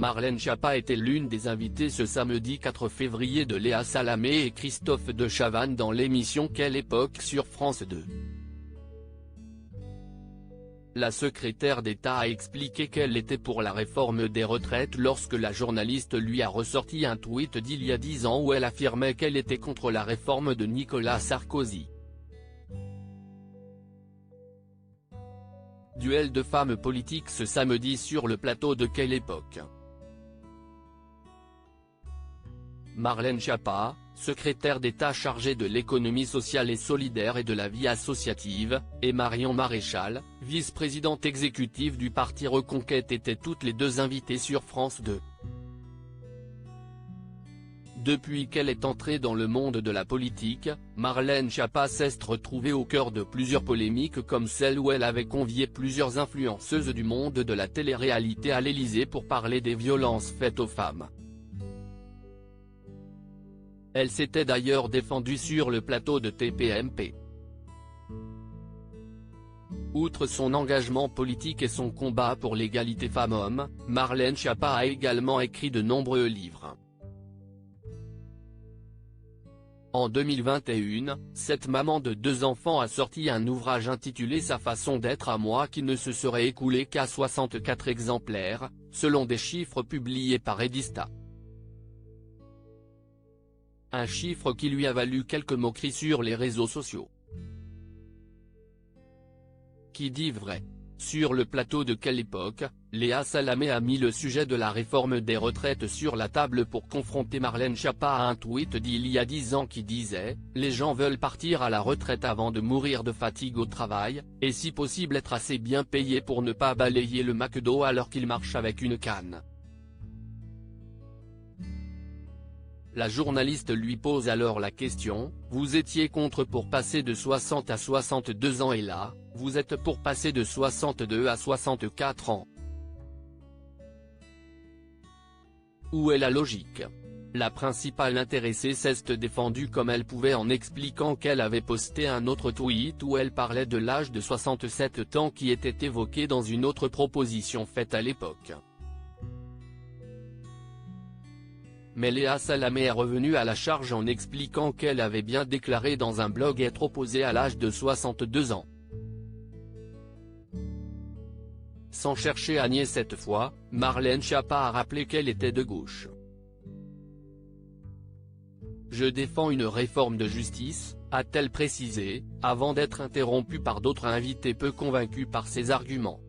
Marlène Schiappa était l'une des invitées ce samedi 4 février de Léa Salamé et Christophe de Chavannes dans l'émission Quelle époque sur France 2. La secrétaire d'État a expliqué qu'elle était pour la réforme des retraites lorsque la journaliste lui a ressorti un tweet d'il y a 10 ans où elle affirmait qu'elle était contre la réforme de Nicolas Sarkozy. Duel de femmes politiques ce samedi sur le plateau de Quelle époque. Marlène Schiappa, secrétaire d'État chargée de l'économie sociale et solidaire et de la vie associative, et Marion Maréchal, vice-présidente exécutive du parti Reconquête étaient toutes les deux invitées sur France 2. Depuis qu'elle est entrée dans le monde de la politique, Marlène Schiappa s'est retrouvée au cœur de plusieurs polémiques comme celle où elle avait convié plusieurs influenceuses du monde de la télé-réalité à l'Élysée pour parler des violences faites aux femmes. Elle s'était d'ailleurs défendue sur le plateau de TPMP. Outre son engagement politique et son combat pour l'égalité femmes-hommes, Marlène Schiappa a également écrit de nombreux livres. En 2021, cette maman de 2 enfants a sorti un ouvrage intitulé Sa façon d'être à moi qui ne se serait écoulé qu'à 64 exemplaires, selon des chiffres publiés par Edista. Un chiffre qui lui a valu quelques moqueries sur les réseaux sociaux. Qui dit vrai? Sur le plateau de Quelle époque, Léa Salamé a mis le sujet de la réforme des retraites sur la table pour confronter Marlène Schiappa à un tweet d'il y a 10 ans qui disait « Les gens veulent partir à la retraite avant de mourir de fatigue au travail, et si possible être assez bien payés pour ne pas balayer le McDo alors qu'ils marchent avec une canne ». La journaliste lui pose alors la question, vous étiez contre pour passer de 60 à 62 ans et là, vous êtes pour passer de 62 à 64 ans. Où est la logique? La principale intéressée s'est défendue comme elle pouvait en expliquant qu'elle avait posté un autre tweet où elle parlait de l'âge de 67 ans qui était évoqué dans une autre proposition faite à l'époque. Mais Léa Salamé est revenue à la charge en expliquant qu'elle avait bien déclaré dans un blog être opposée à l'âge de 62 ans. Sans chercher à nier cette fois, Marlène Schiappa a rappelé qu'elle était de gauche. Je défends une réforme de justice, a-t-elle précisé, avant d'être interrompue par d'autres invités peu convaincus par ses arguments.